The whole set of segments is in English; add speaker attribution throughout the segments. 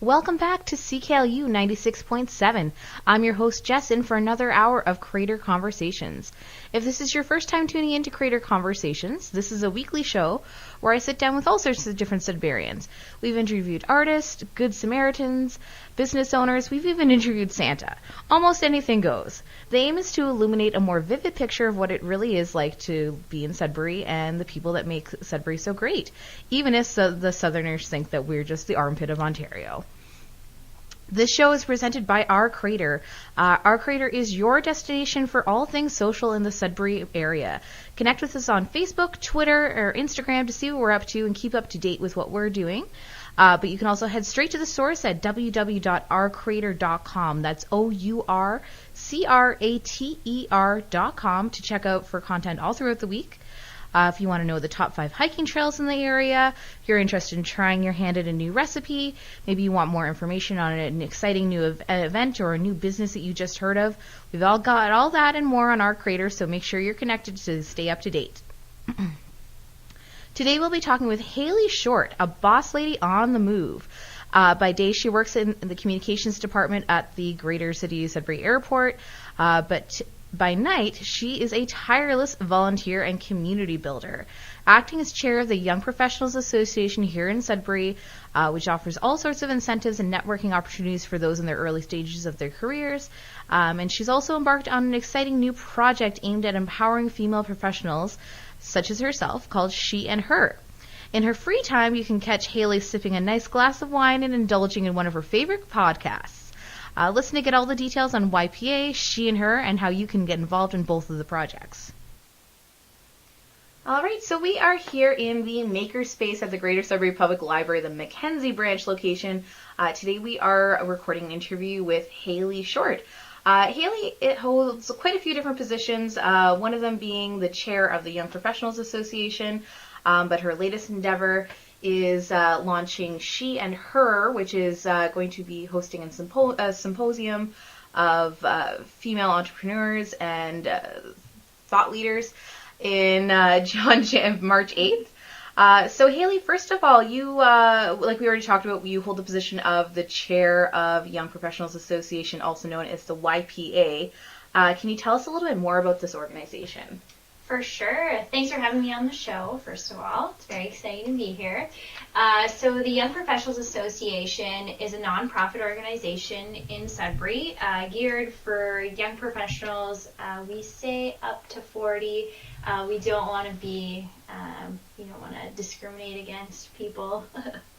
Speaker 1: Welcome back to CKLU 96.7. I'm your host, Jess, in for another hour of Creator Conversations. If this is your first time tuning in to Creator Conversations, this is a weekly show where I sit down with all sorts of different Sudburians. We've interviewed artists, Good Samaritans, business owners, we've even interviewed Santa. Almost anything goes. The aim is to illuminate a more vivid picture of what it really is like to be in Sudbury and the people that make Sudbury so great, even if the Southerners think that we're just the armpit of Ontario. This show is presented by Our Creator. Our Creator is your destination for all things social in the Sudbury area. Connect with us on Facebook, Twitter, or Instagram to see what we're up to and keep up to date with what we're doing. But you can also head straight to the source at www.ourcreator.com. That's OURCRATER.com to check out for content all throughout the week. If you want to know the top 5 hiking trails in the area, if you're interested in trying your hand at a new recipe, maybe you want more information on an exciting new event or a new business that you just heard of, we've all got all that and more on Our Creator, so make sure you're connected to stay up to date. Today we'll be talking with Hailey Short, a boss lady on the move. By day, she works in the communications department at the Greater City Sudbury Airport, but by night, she is a tireless volunteer and community builder, acting as chair of the Young Professionals Association here in Sudbury, which offers all sorts of incentives and networking opportunities for those in their early stages of their careers. And she's also embarked on an exciting new project aimed at empowering female professionals, such as herself, called She and Her. In her free time, you can catch Hailey sipping a nice glass of wine and indulging in one of her favorite podcasts. Listen to get all the details on YPA, She and Her, and how you can get involved in both of the projects. All right, so we are here in the makerspace at the Greater Sudbury Public Library, the Mackenzie branch location. Today we are recording an interview with Hailey Short. Hailey holds quite a few different positions, one of them being the chair of the Young Professionals Association, but her latest endeavor is launching She and Her, which is going to be hosting a symposium of female entrepreneurs and thought leaders in March 8th. So Hailey, first of all, you, like we already talked about, you hold the position of the chair of Young Professionals Association, also known as the YPA. Can you tell us a little bit more about this organization?
Speaker 2: For sure. Thanks for having me on the show, first of all. It's very exciting to be here. So the Young Professionals Association is a nonprofit organization in Sudbury, geared for young professionals. We say up to 40. We don't want to be, we don't want to discriminate against people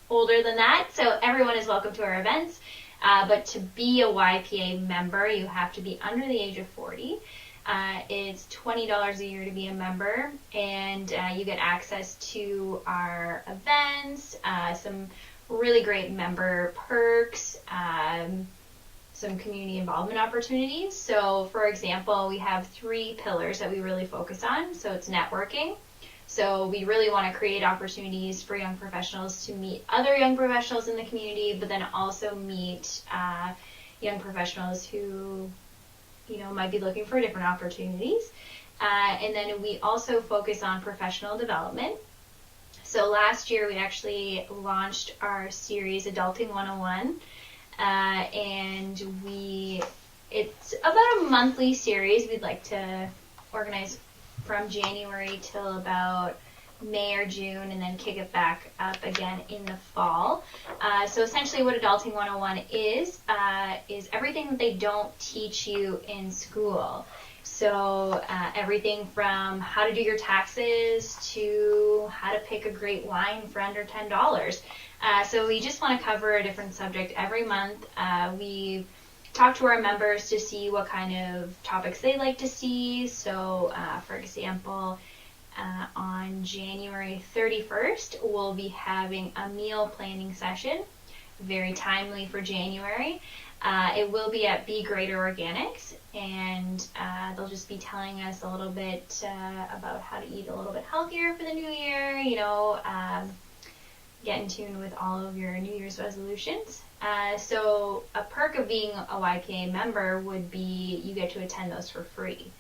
Speaker 2: older than that. So everyone is welcome to our events. But to be a YPA member, you have to be under the age of 40. It's $20 a year to be a member, and you get access to our events, some really great member perks, some community involvement opportunities. So, for example, we have 3 pillars that we really focus on. So it's networking. So we really want to create opportunities for young professionals to meet other young professionals in the community, but then also meet young professionals who might be looking for different opportunities. And then we also focus on professional development. So last year we actually launched our series Adulting 101. And it's about a monthly series. We'd like to organize from January till about May or June, and then kick it back up again in the fall. So essentially what Adulting 101 is everything that they don't teach you in school. So everything from how to do your taxes to how to pick a great wine for under $10. So we just want to cover a different subject every month. We talk to our members to see what kind of topics they like to see. So for example, on January 31st, we'll be having a meal planning session, very timely for January. It will be at Be Greater Organics, and they'll just be telling us a little bit about how to eat a little bit healthier for the new year, get in tune with all of your New Year's resolutions. So a perk of being a YPA member would be you get to attend those for free.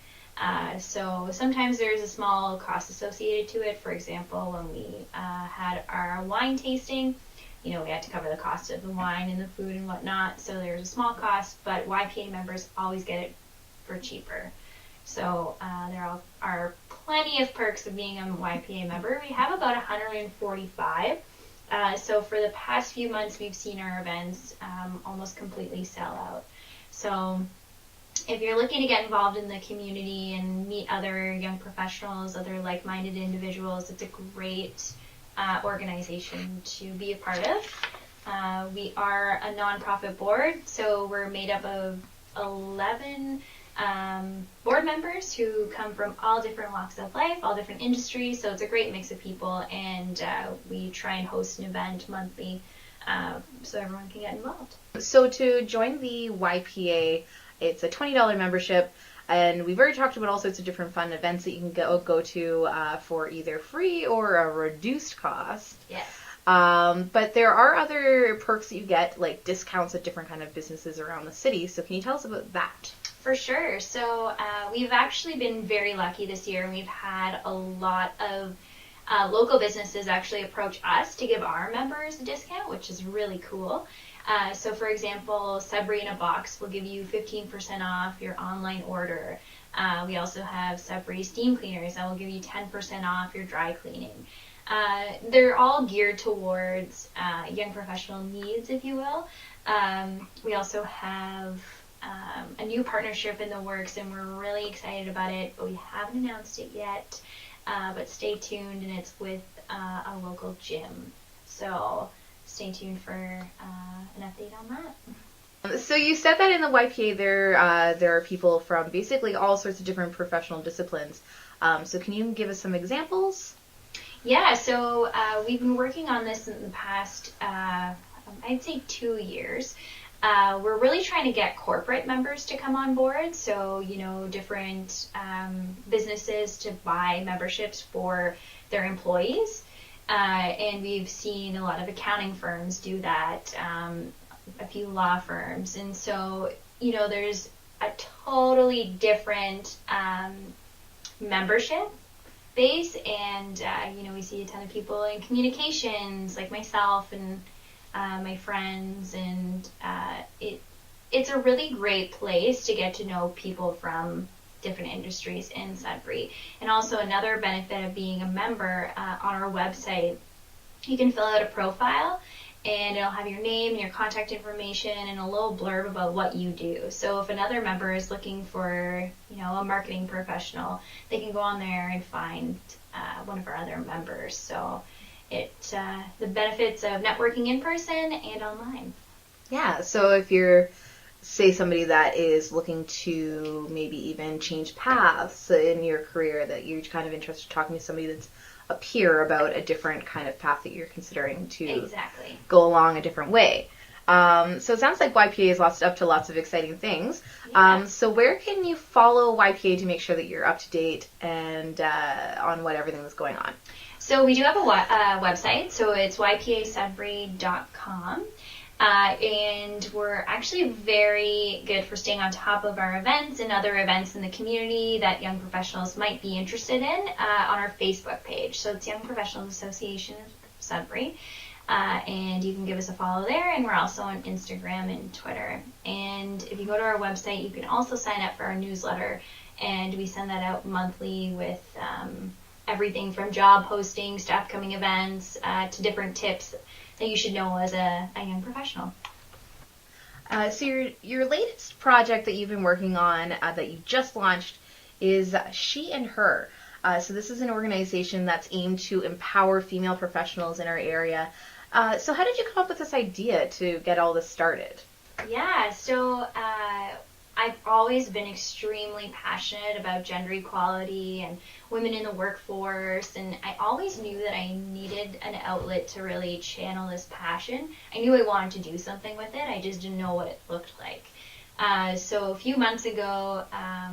Speaker 2: So sometimes there's a small cost associated to it. For example, when we had our wine tasting, we had to cover the cost of the wine and the food and whatnot. So there's a small cost, but YPA members always get it for cheaper. So there are plenty of perks of being a YPA member. We have about 145. So for the past few months, we've seen our events almost completely sell out. So if you're looking to get involved in the community and meet other young professionals, other like-minded individuals, it's a great organization to be a part of. We are a nonprofit board, so we're made up of 11 board members who come from all different walks of life, all different industries, so it's a great mix of people, and we try and host an event monthly so everyone can get involved.
Speaker 1: So to join the YPA, it's a $20 membership, and we've already talked about all sorts of different fun events that you can go to for either free or a reduced cost.
Speaker 2: Yes.
Speaker 1: But there are other perks that you get, like discounts at different kind of businesses around the city. So can you tell us about that?
Speaker 2: For sure. So we've actually been very lucky this year, and we've had a lot of local businesses actually approach us to give our members a discount, which is really cool. So for example, Sudbury in a Box will give you 15% off your online order. We also have Sudbury steam cleaners that will give you 10% off your dry cleaning. They're all geared towards young professional needs, if you will. We also have a new partnership in the works, and we're really excited about it, but we haven't announced it yet. But stay tuned, and it's with a local gym. So stay tuned for an update on that.
Speaker 1: So you said that in the YPA there are people from basically all sorts of different professional disciplines. So can you give us some examples?
Speaker 2: Yeah, so we've been working on this in the past, I'd say 2 years. We're really trying to get corporate members to come on board, so different businesses to buy memberships for their employees, and we've seen a lot of accounting firms do that, a few law firms, and so there's a totally different membership base, and we see a ton of people in communications like myself and my friends, and it's a really great place to get to know people from different industries in Sudbury. And also another benefit of being a member, on our website, you can fill out a profile, and it'll have your name and your contact information and a little blurb about what you do. So if another member is looking for a marketing professional, they can go on there and find one of our other members. So it's the benefits of networking in person and online.
Speaker 1: Yeah, so if you're, say, somebody that is looking to maybe even change paths in your career, that you're kind of interested in talking to somebody that's a peer about a different kind of path that you're considering to
Speaker 2: Exactly.
Speaker 1: go along a different way. So it sounds like YPA is up to lots of exciting things.
Speaker 2: Yeah.
Speaker 1: So where can you follow YPA to make sure that you're up to date and on what everything that's going on?
Speaker 2: So we do have a website, so it's ypasudbury.com, and we're actually very good for staying on top of our events and other events in the community that young professionals might be interested in on our Facebook page. So it's Young Professionals Association of Sudbury, and you can give us a follow there, and we're also on Instagram and Twitter. And if you go to our website, you can also sign up for our newsletter, and we send that out monthly with everything from job postings to upcoming events to different tips that you should know as a young professional.
Speaker 1: So your latest project that you've been working on that you just launched is She and Her. So this is an organization that's aimed to empower female professionals in our area. So how did you come up with this idea to get all this started?
Speaker 2: Yeah, so I've always been extremely passionate about gender equality and women in the workforce, and I always knew that I needed an outlet to really channel this passion. I knew I wanted to do something with it, I just didn't know what it looked like. So a few months ago, I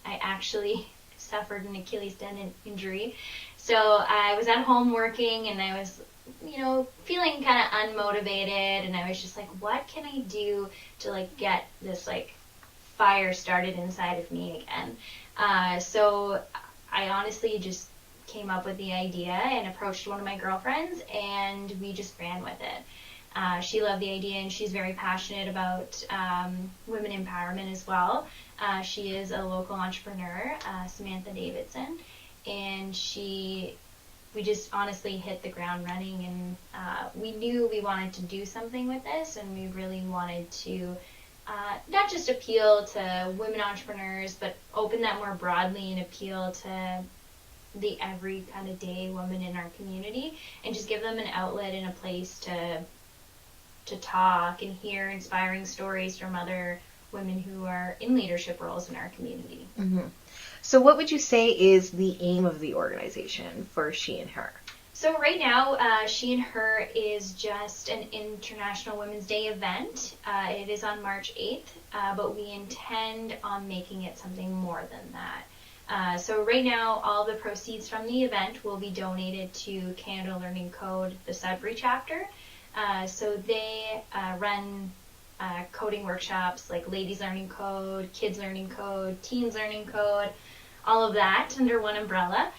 Speaker 2: actually suffered an Achilles tendon injury. So I was at home working, and I was feeling kind of unmotivated, and I was just like, what can I do to get this fire started inside of me again? So I honestly just came up with the idea and approached one of my girlfriends, and we just ran with it. She loved the idea, and she's very passionate about women empowerment as well. She is a local entrepreneur, Samantha Davidson, and we just honestly hit the ground running, and we knew we wanted to do something with this, and we really wanted to not just appeal to women entrepreneurs, but open that more broadly and appeal to the every kind of day woman in our community, and just give them an outlet and a place to talk and hear inspiring stories from other women who are in leadership roles in our community.
Speaker 1: Mm-hmm. So what would you say is the aim of the organization for She and Her?
Speaker 2: So right now, She and Her is just an International Women's Day event. It is on March 8th, but we intend on making it something more than that. So right now, all the proceeds from the event will be donated to Canada Learning Code, the Sudbury chapter. So they run coding workshops like Ladies Learning Code, Kids Learning Code, Teens Learning Code, all of that under one umbrella.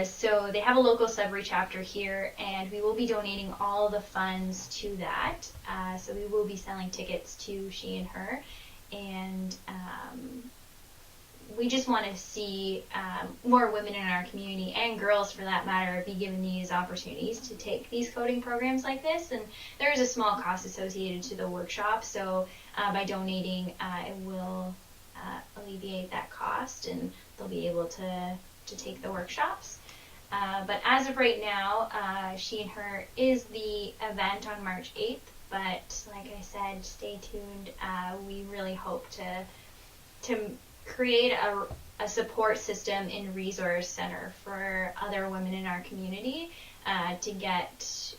Speaker 2: So they have a local Sudbury chapter here, and we will be donating all the funds to that. So we will be selling tickets to She and Her, and we just want to see more women in our community, and girls for that matter, be given these opportunities to take these coding programs like this. And there is a small cost associated to the workshop, so by donating, it will alleviate that cost, and they'll be able to take the workshops. But as of right now, She and Her is the event on March 8th, but like I said, stay tuned. We really hope to create a support system and resource center for other women in our community, to get,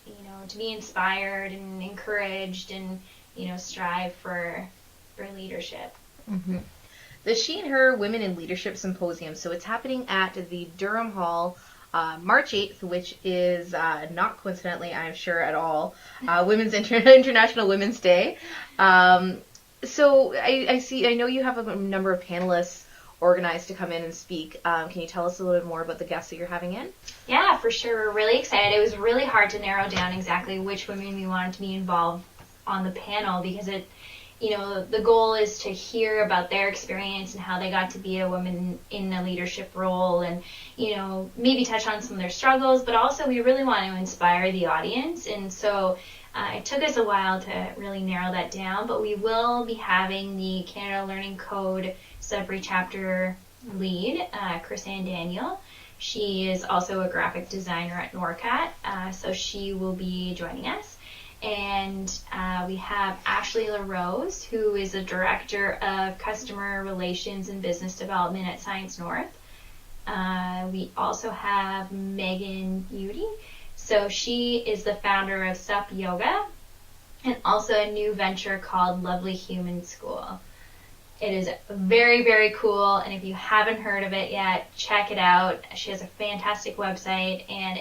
Speaker 2: to be inspired and encouraged and, strive for leadership.
Speaker 1: Mm-hmm. The She and Her Women in Leadership Symposium. So it's happening at the Durham Hall, March 8th, which is not coincidentally, I'm sure at all, International Women's Day. So I know you have a number of panelists organized to come in and speak. Can you tell us a little bit more about the guests that you're having in?
Speaker 2: Yeah, for sure. We're really excited. It was really hard to narrow down exactly which women we wanted to be involved on the panel, because the goal is to hear about their experience and how they got to be a woman in a leadership role, and, maybe touch on some of their struggles, but also we really want to inspire the audience. And so it took us a while to really narrow that down, but we will be having the Canada Learning Code Sudbury chapter lead, Chris-Ann Daniel. She is also a graphic designer at NORCAT, so she will be joining us. And we have Ashley LaRose, who is a director of customer relations and business development at Science North. We also have Megan Udy. So she is the founder of Sup Yoga, and also a new venture called Lovely Human School. It is very, very cool, and if you haven't heard of it yet, check it out. She has a fantastic website, and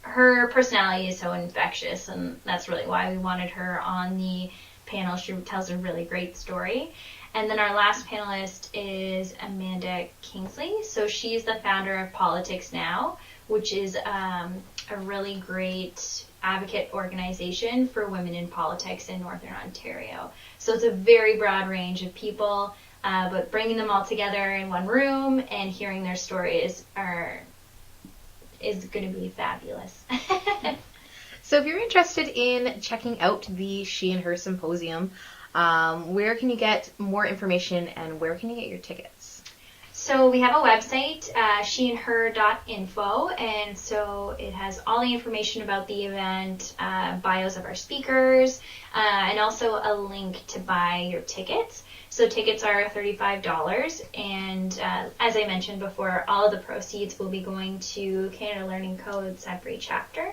Speaker 2: her personality is so infectious, and that's really why we wanted her on the panel. She tells a really great story. And then our last panelist is Amanda Kingsley. So she's the founder of Politics Now, which is a really great advocate organization for women in politics in Northern Ontario. So it's a very broad range of people, but bringing them all together in one room and hearing their stories is going to be fabulous.
Speaker 1: So if you're interested in checking out the She and Her Symposium, where can you get more information, and where can you get your tickets?
Speaker 2: So we have a website, sheandher.info, and so it has all the information about the event, bios of our speakers, and also a link to buy your tickets. So tickets are $35, and as I mentioned before, all of the proceeds will be going to Canada Learning Code Sudbury chapter,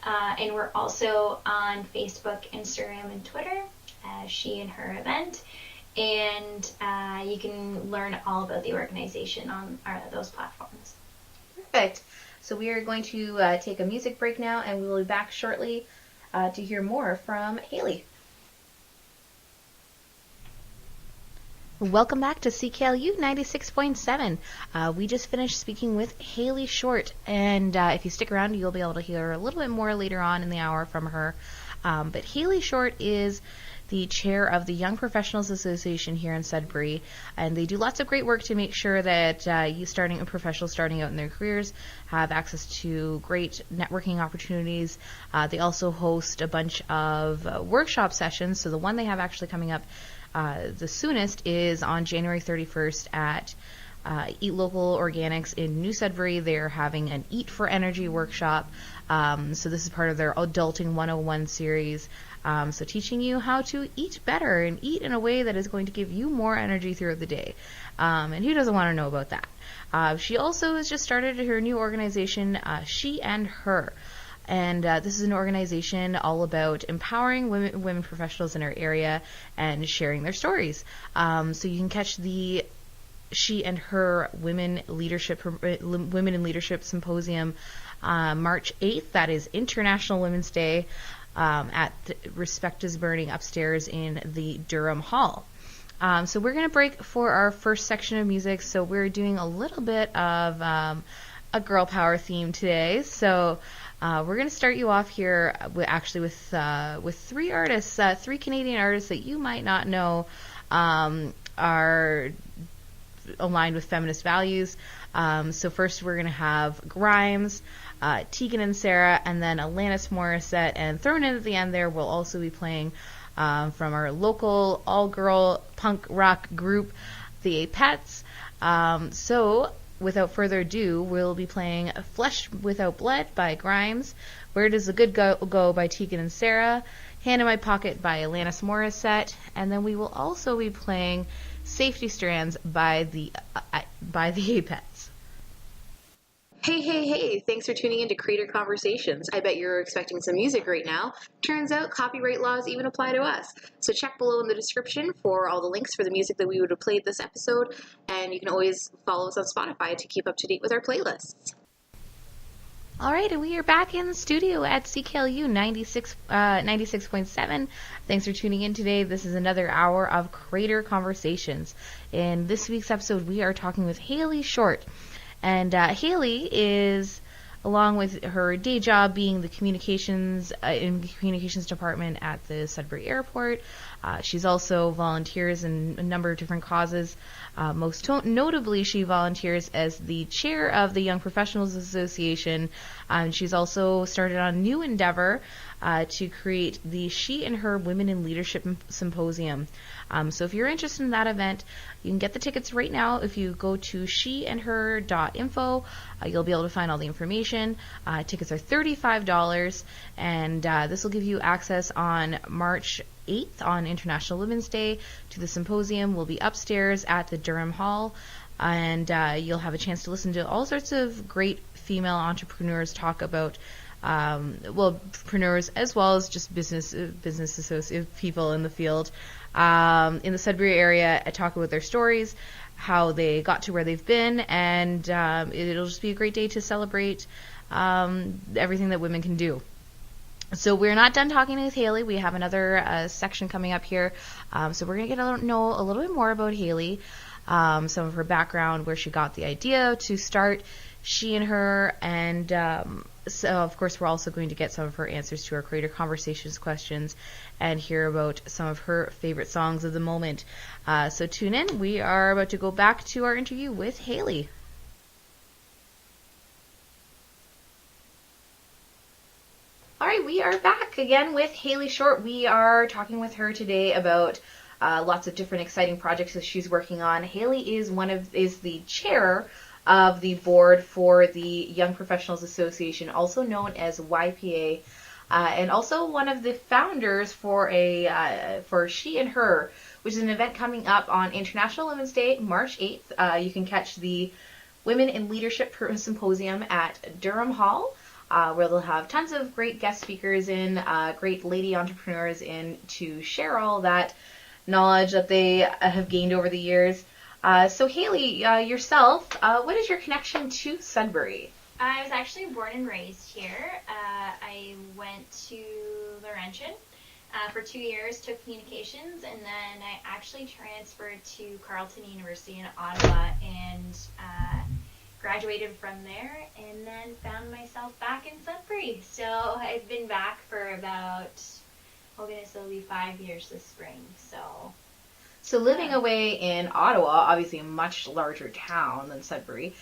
Speaker 2: and we're also on Facebook, Instagram, and Twitter as She and Her Event. And you can learn all about the organization on those platforms.
Speaker 1: Perfect. So we are going to take a music break now, and we will be back shortly to hear more from Hailey. Welcome back to CKLU 96.7. We just finished speaking with Hailey Short, and if you stick around, you'll be able to hear a little bit more later on in the hour from her. But Hailey Short is the chair of the Young Professionals Association here in Sudbury, and they do lots of great work to make sure that professionals starting out in their careers have access to great networking opportunities. They also host a bunch of workshop sessions, so the one they have actually coming up the soonest is on January 31st at Eat Local Organics in New Sudbury. They're having an Eat for Energy workshop. So this is part of their Adulting 101 series. So teaching you how to eat better and eat in a way that is going to give you more energy throughout the day. And who doesn't want to know about that? She also has just started her new organization, She and Her. And this is an organization all about empowering women professionals in our area and sharing their stories. So you can catch the She and Her Women in Leadership Symposium March 8th. That is International Women's Day at Respect is Burning upstairs in the Durham Hall. So we're going to break for our first section of music. So we're doing a little bit of a girl power theme today. So we're going to start you off here with three artists, three Canadian artists that you might not know are aligned with feminist values. So first we're going to have Grimes, Tegan and Sarah, and then Alanis Morissette. And thrown in at the end there, we'll also be playing from our local all-girl punk rock group, the Apettes. So without further ado, we'll be playing Flesh Without Blood by Grimes, Where Does the Good Go by Tegan and Sarah, Hand in My Pocket by Alanis Morissette, and then we will also be playing Safety Strands by the Apettes. Hey, thanks for tuning in to Creator Conversations. I bet you're expecting some music right now. Turns out copyright laws even apply to us. So check below in the description for all the links for the music that we would have played this episode, and you can always follow us on Spotify to keep up to date with our playlists. All right, and we are back in the studio at CKLU 96.7. Thanks for tuning in today. This is another hour of Creator Conversations. In this week's episode, we are talking with Hailey Short. And Hailey is, along with her day job being the communications department at the Sudbury Airport, she's also volunteers in a number of different causes. Most notably, she volunteers as the chair of the Young Professionals Association. She's also started on a new endeavor to create the She and Her Women in Leadership Symposium. So if you're interested in that event, you can get the tickets right now. If you go to sheandher.info, you'll be able to find all the information. Tickets are $35, and this will give you access on March 8th on International Women's Day to the symposium. We'll be upstairs at the Durham Hall, and you'll have a chance to listen to all sorts of great female entrepreneurs talk about entrepreneurs as well as just business associate people in the field in the Sudbury area, talk about their stories, how they got to where they've been, and it'll just be a great day to celebrate everything that women can do. So we're not done talking with Hailey. We have another section coming up here. So we're going to get to know a little bit more about Hailey, some of her background, where she got the idea to start She and Her, and so of course we're also going to get some of her answers to our Creator Conversations questions and hear about some of her favorite songs of the moment. So tune in. We are about to go back to our interview with Hailey. All right, we are back again with Hailey Short. We are talking with her today about lots of different exciting projects that she's working on. Hailey is the chair of the board for the Young Professionals Association, also known as YPA, and also one of the founders for She and Her, which is an event coming up on International Women's Day, March 8th. You can catch the Women in Leadership Symposium at Durham Hall, where they'll have tons of great guest speakers in, great lady entrepreneurs in to share all that knowledge that they have gained over the years. So Hailey, yourself, what is your connection to Sudbury?
Speaker 2: I was actually born and raised here. I went to Laurentian for 2 years, took communications, and then I actually transferred to Carleton University in Ottawa and graduated from there, and then found myself back in Sudbury. So I've been back for about, oh goodness, it'll be 5 years this spring.
Speaker 1: So living away in Ottawa, obviously a much larger town than Sudbury,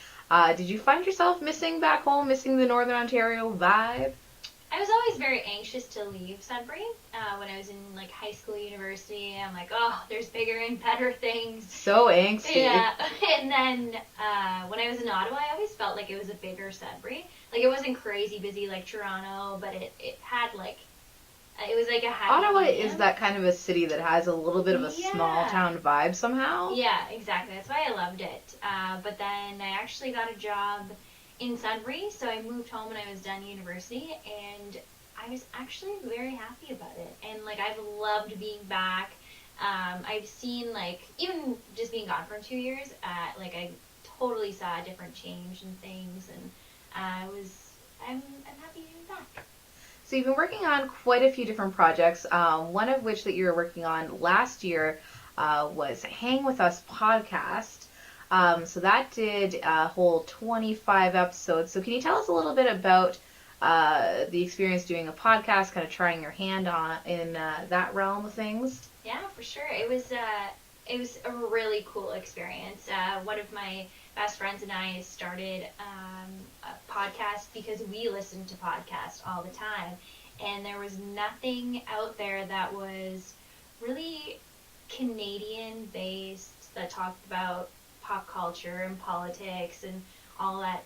Speaker 1: did you find yourself missing back home, missing the Northern Ontario vibe?
Speaker 2: I was always very anxious to leave Sudbury. When I was in like high school, university, I'm like, oh, there's bigger and better things.
Speaker 1: So angsty.
Speaker 2: Yeah. And then when I was in Ottawa, I always felt like it was a bigger Sudbury. Like it wasn't crazy busy like Toronto, but it had like, it was like a happy
Speaker 1: Ottawa
Speaker 2: medium.
Speaker 1: is that kind of a city that has a little bit of a small town vibe somehow.
Speaker 2: Yeah, exactly. That's why I loved it. But then I actually got a job in Sudbury, so I moved home when I was done university, and I was actually very happy about it. And like I've loved being back. I've seen like even just being gone for 2 years, like I totally saw a different change in things, and I'm happy to be back.
Speaker 1: So you've been working on quite a few different projects. One of which that you were working on last year was Hang With Us podcast. So that did a whole 25 episodes. So can you tell us a little bit about the experience doing a podcast, kind of trying your hand in that realm of things?
Speaker 2: Yeah, for sure. It was a really cool experience. One of my best friends and I started a podcast because we listened to podcasts all the time, and there was nothing out there that was really Canadian based that talked about pop culture and politics and all that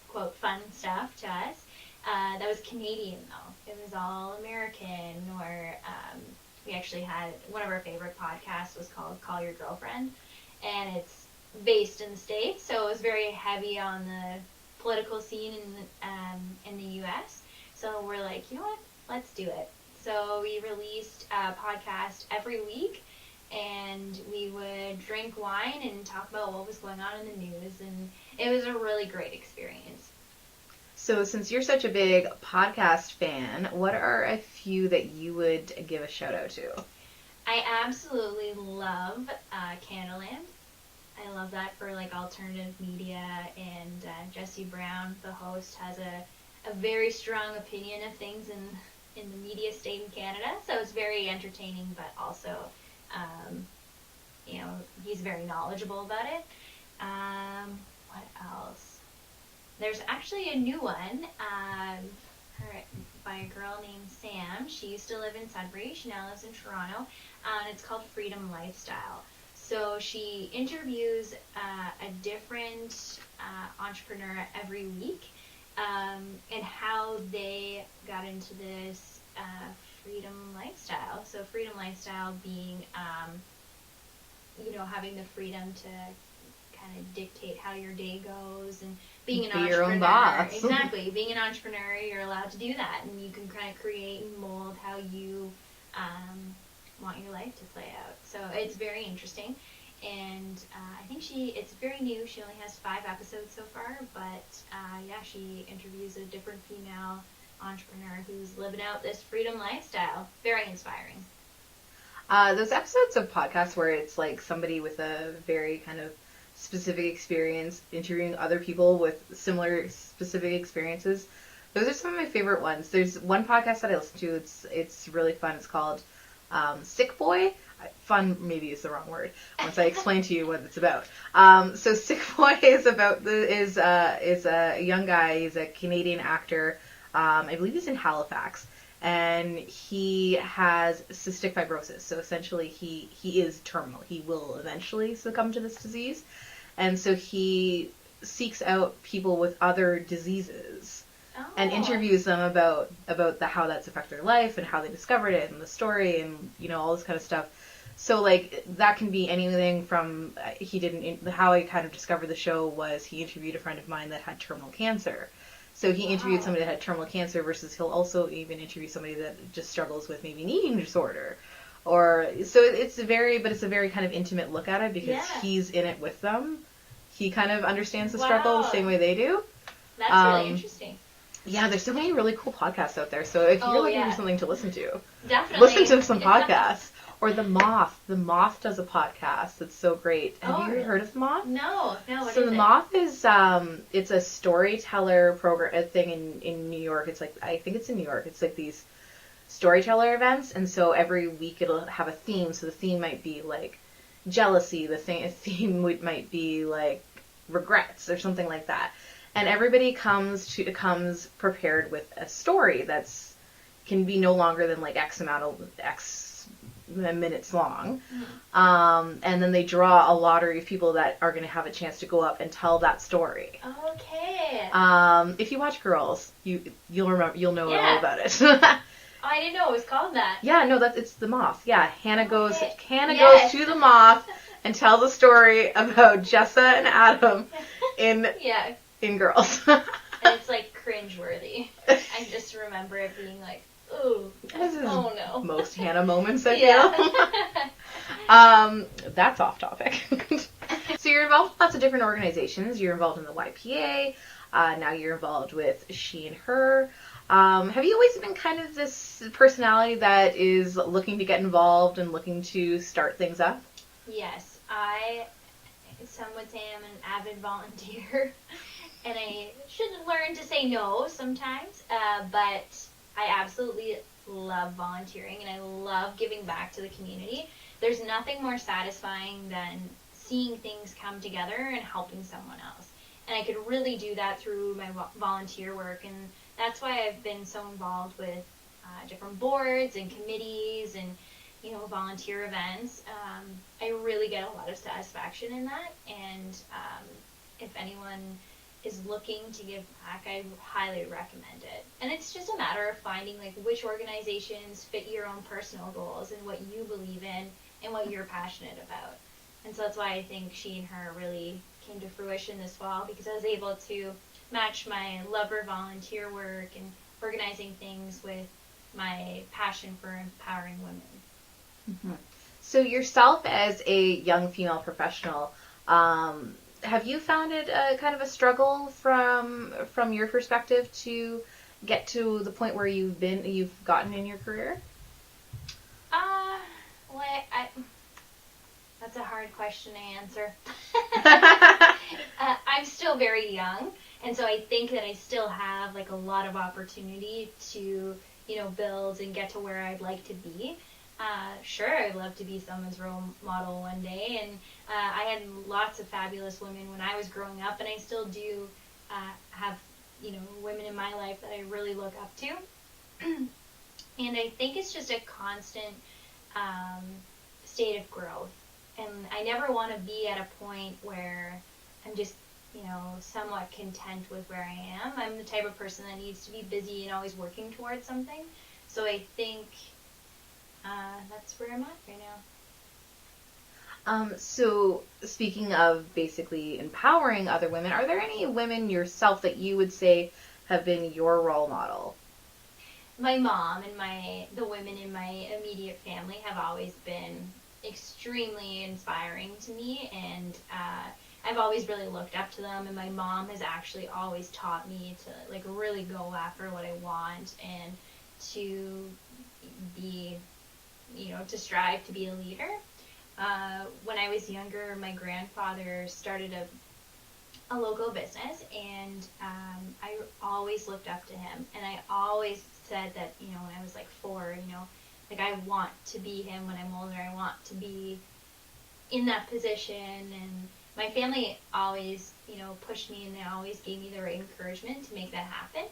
Speaker 2: quote fun stuff to us. That was Canadian though. It was all American, or we actually had one of our favorite podcasts was called Call Your Girlfriend, and it's based in the States, so it was very heavy on the political scene in the U.S. So we're like, you know what, let's do it. So we released a podcast every week, and we would drink wine and talk about what was going on in the news, and it was a really great experience.
Speaker 1: So since you're such a big podcast fan, what are a few that you would give a shout out to?
Speaker 2: I absolutely love Canadaland. I love that for like alternative media, and Jesse Brown, the host, has a very strong opinion of things in the media state in Canada, so it's very entertaining, but also he's very knowledgeable about it. What else? There's actually a new one by a girl named Sam. She used to live in Sudbury. She now lives in Toronto, and it's called Freedom Lifestyle. So she interviews a different entrepreneur every week, and how they got into this freedom lifestyle. So freedom lifestyle being, having the freedom to kind of dictate how your day goes, and being an entrepreneur.
Speaker 1: Your own boss.
Speaker 2: Exactly. Being an entrepreneur, you're allowed to do that, and you can kind of create and mold how you want your life to play out. So it's very interesting, and I think it's very new. She only has 5 episodes so far, but she interviews a different female entrepreneur who's living out this freedom lifestyle. Very inspiring.
Speaker 1: Those episodes of podcasts where it's like somebody with a very kind of specific experience interviewing other people with similar specific experiences, those are some of my favorite ones. There's one podcast that I listen to. It's really fun. It's called Sick Boy. Fun maybe is the wrong word once I explain to you what it's about. So Sick Boy is about is a young guy. He's a Canadian actor. I believe he's in Halifax, and he has cystic fibrosis. So essentially he is terminal. He will eventually succumb to this disease, and so he seeks out people with other diseases and interviews them about how that's affected their life and how they discovered it and the story and all this kind of stuff. So like that can be anything from how I kind of discovered the show was he interviewed a friend of mine that had terminal cancer. So he interviewed somebody that had terminal cancer versus he'll also even interview somebody that just struggles with maybe an eating disorder. It's a very kind of intimate look at it because he's in it with them. He kind of understands the struggle the same way they do.
Speaker 2: That's really interesting.
Speaker 1: Yeah, there's so many really cool podcasts out there. So if you're looking for something to listen to,
Speaker 2: definitely
Speaker 1: listen to some podcasts. Or The Moth. The Moth does a podcast that's so great. Have you ever heard of The Moth?
Speaker 2: No. What is
Speaker 1: So The
Speaker 2: it?
Speaker 1: Moth is it's a storyteller program, a thing in New York. It's like, I think it's in New York. It's like these storyteller events, and so every week it'll have a theme. So the theme might be like jealousy. The theme might be like regrets or something like that. And everybody comes prepared with a story that's can be no longer than like X minutes long. And then they draw a lottery of people that are going to have a chance to go up and tell that story.
Speaker 2: Okay.
Speaker 1: If you watch Girls, you'll know all about it.
Speaker 2: I didn't know it was called that.
Speaker 1: Yeah, no, it's The Moth. Yeah, Hannah goes to The Moth and tells a story about Jessa and Adam in Girls.
Speaker 2: And it's like cringeworthy. I just remember it being like, ooh, oh no.
Speaker 1: Most Hannah moments, I feel. That's off topic. So you're involved in lots of different organizations. You're involved in the YPA. Now you're involved with She and Her. Have you always been kind of this personality that is looking to get involved and looking to start things up?
Speaker 2: Yes, some would say I'm an avid volunteer, and I should learn to say no sometimes, but I absolutely love volunteering, and I love giving back to the community. There's nothing more satisfying than seeing things come together and helping someone else. And I could really do that through my volunteer work, and that's why I've been so involved with different boards and committees and, volunteer events. I really get a lot of satisfaction in that, and if anyone is looking to give back, I highly recommend it. And it's just a matter of finding which organizations fit your own personal goals and what you believe in and what you're passionate about. And so that's why I think She and Her really came to fruition this fall, because I was able to match my love for volunteer work and organizing things with my passion for empowering women.
Speaker 1: Mm-hmm. So yourself as a young female professional, have you found it kind of a struggle from your perspective to get to the point where you've gotten in your career?
Speaker 2: That's a hard question to answer. I'm still very young, and so I think that I still have a lot of opportunity to build and get to where I'd like to be. Sure, I'd love to be someone's role model one day, and I had lots of fabulous women when I was growing up, and I still do have women in my life that I really look up to. And I think it's just a constant state of growth. And I never want to be at a point where I'm just, somewhat content with where I am. I'm the type of person that needs to be busy and always working towards something. So I think that's where I'm at right
Speaker 1: now. So speaking of basically empowering other women, are there any women yourself that you would say have been your role model?
Speaker 2: My mom and the women in my immediate family have always been extremely inspiring to me, and I've always really looked up to them, and my mom has actually always taught me to really go after what I want and to be, to strive to be a leader. When I was younger, my grandfather started a local business, and I always looked up to him, and I always said that, when I was 4, I want to be him when I'm older. I want to be in that position. And my family always, pushed me, and they always gave me the right encouragement to make that happen.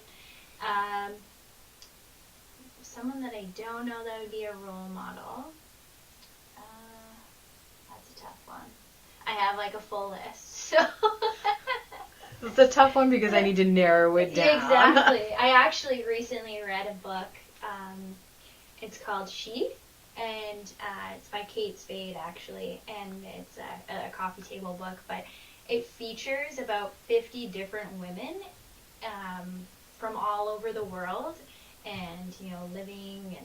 Speaker 2: Someone that I don't know that would be a role model. That's a tough one. I have a full list, so.
Speaker 1: It's a tough one because I need to narrow it down.
Speaker 2: Exactly. I actually recently read a book. It's called She, and it's by Kate Spade, actually, and it's a coffee table book, but it features about 50 different women from all over the world, and, living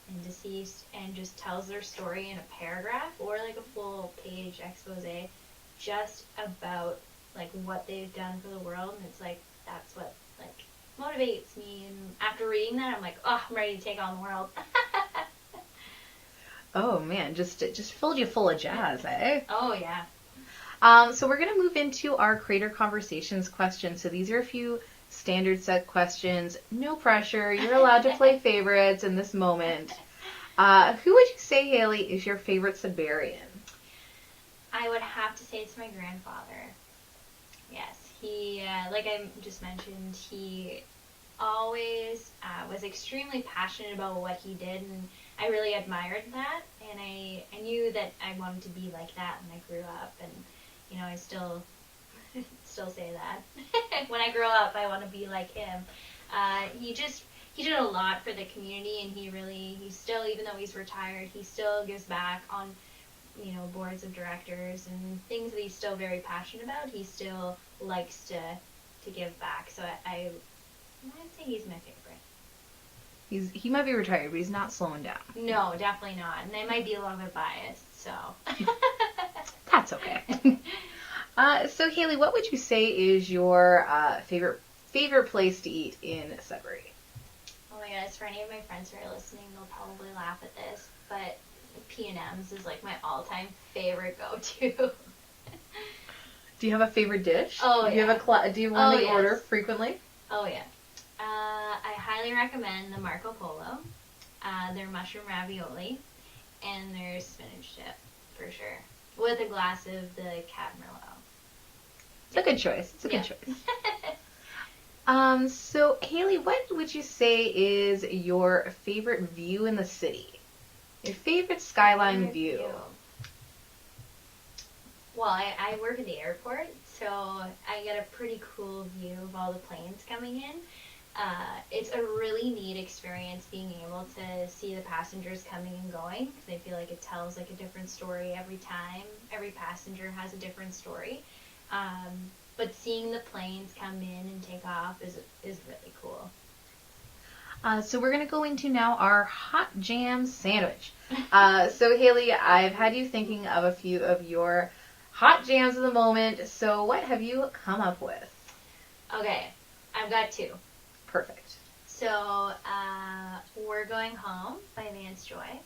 Speaker 2: and deceased, and just tells their story in a paragraph or a full page expose just about what they've done for the world, and it's that's what motivates me. And after reading that, I'm like, oh, I'm ready to take on the world.
Speaker 1: Oh man, just filled you full of jazz, eh?
Speaker 2: Oh yeah.
Speaker 1: So we're gonna move into our Creator Conversations questions. So these are a few standard set questions. No pressure. You're allowed to play favorites in this moment. Who would you say, Hailey, is your favorite Siberian?
Speaker 2: I would have to say it's my grandfather. Yes, he, like I just mentioned, he always was extremely passionate about what he did, and I really admired that, and I knew that I wanted to be like that when I grew up, and, you know, I still say that. When I grow up, I want to be like him. He did a lot for the community, and he still, even though he's retired, he still gives back on, you know, boards of directors and things that he's still very passionate about. He still likes to give back, so I'd say he's my favorite.
Speaker 1: He might be retired, but he's not slowing down.
Speaker 2: No, definitely not. And I might be a little bit biased, so.
Speaker 1: That's okay. So Hailey, what would you say is your favorite place to eat in Sudbury?
Speaker 2: Oh my goodness, for any of my friends who are listening, they'll probably laugh at this, but P&M's is like my all-time favorite go-to.
Speaker 1: Do you have a favorite dish?
Speaker 2: Oh,
Speaker 1: do you have one that you order
Speaker 2: yes.
Speaker 1: frequently?
Speaker 2: Oh yeah. I highly recommend the Marco Polo, their mushroom ravioli, and their spinach dip, for sure, with a glass of the Cab Merlot.
Speaker 1: It's a good choice. It's a good choice. So Hailey, what would you say is your favorite view in the city? Your favorite skyline view?
Speaker 2: Well, I work at the airport, so I get a pretty cool view of all the planes coming in. It's a really neat experience being able to see the passengers coming and going, because I feel like it tells like a different story every time. Every passenger has a different story. But seeing the planes come in and take off is really cool.
Speaker 1: So we're going to go into now our hot jam sandwich. So Hailey, I've had you thinking of a few of your hot jams of the moment. So what have you come up with?
Speaker 2: Okay, I've got two.
Speaker 1: Perfect.
Speaker 2: So We're Going Home by Vance Joy.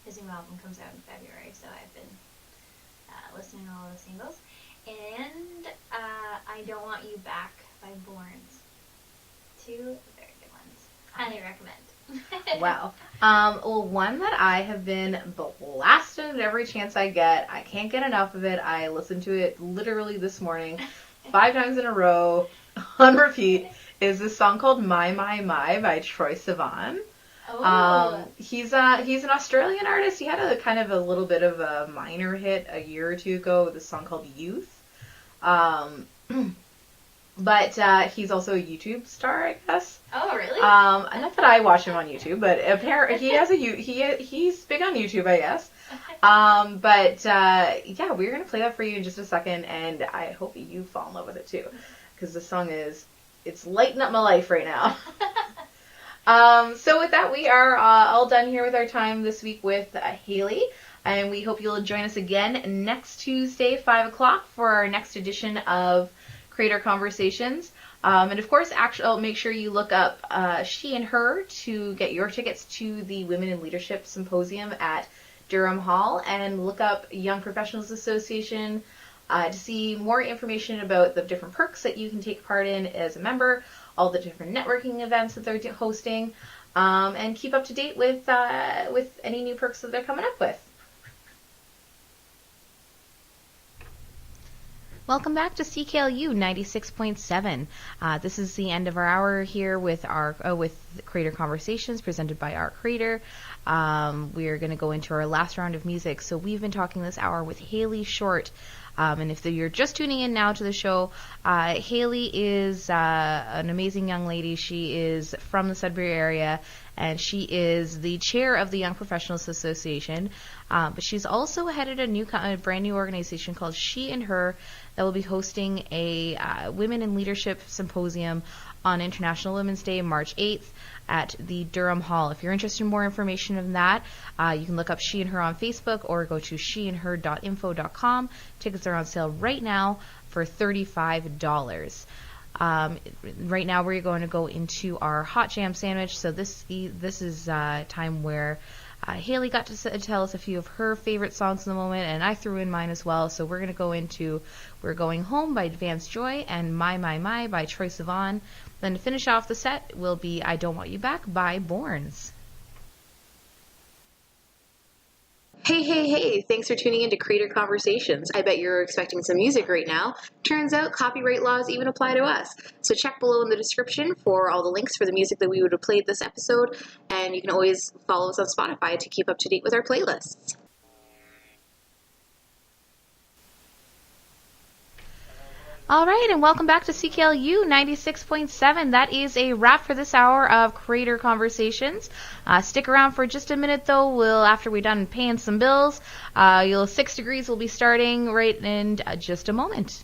Speaker 2: His new album comes out in February, so I've been listening to all the singles. And I Don't Want You Back by Borns. Two very good ones. Highly recommend.
Speaker 1: Wow. Well, one that I have been blasting at every chance I get. I can't get enough of it. I listened to it literally this morning 5 times in a row on repeat. Is this song called My by Troye Sivan.
Speaker 2: Oh.
Speaker 1: He's an Australian artist. He had a kind of a little bit of a minor hit a year or two ago with a song called Youth. But he's also a YouTube star, I guess.
Speaker 2: Oh, really?
Speaker 1: Not that I watch him on YouTube, but apparently he's big on YouTube, I guess. Yeah, we're gonna play that for you in just a second, and I hope you fall in love with it too, because the song it's lighting up my life right now. So with that, we are all done here with our time this week with Hailey, and we hope you'll join us again next Tuesday, 5 o'clock, for our next edition of Creator Conversations. And of course, make sure you look up She and Her to get your tickets to the Women in Leadership Symposium at Durham Hall, and look up Young Professionals Association to see more information about the different perks that you can take part in as a member, all the different networking events that they're hosting, and keep up to date with any new perks that they're coming up with. Welcome back to CKLU 96.7. This is the end of our hour here with our Creator Conversations presented by our creator. We are going to go into our last round of music. So we've been talking this hour with Hailey Short. And if you're just tuning in now to the show, Hailey is an amazing young lady. She is from the Sudbury area, and she is the chair of the Young Professionals Association. But she's also headed a brand new organization called She and Her that will be hosting a Women in Leadership Symposium on International Women's Day, March 8th, at the Durham Hall. If you're interested in more information on that, you can look up She and Her on Facebook or go to sheandher.info.com. Tickets are on sale right now for $35. Right now we're going to go into our hot jam sandwich. So this is time where Hailey got to tell us a few of her favorite songs in the moment, and I threw in mine as well. So we're going to go into We're Going Home by Advanced Joy and My by Troye Sivan. Then to finish off the set will be I Don't Want You Back by Borns. Hey, thanks for tuning in to Creator Conversations. I bet you're expecting some music right now. Turns out copyright laws even apply to us. So check below in the description for all the links for the music that we would have played this episode, and you can always follow us on Spotify to keep up to date with our playlists. All right, and welcome back to CKLU 96.7. That is a wrap for this hour of Creator Conversations. Stick around for just a minute, though. After we're done paying some bills, 6 Degrees will be starting right in just a moment.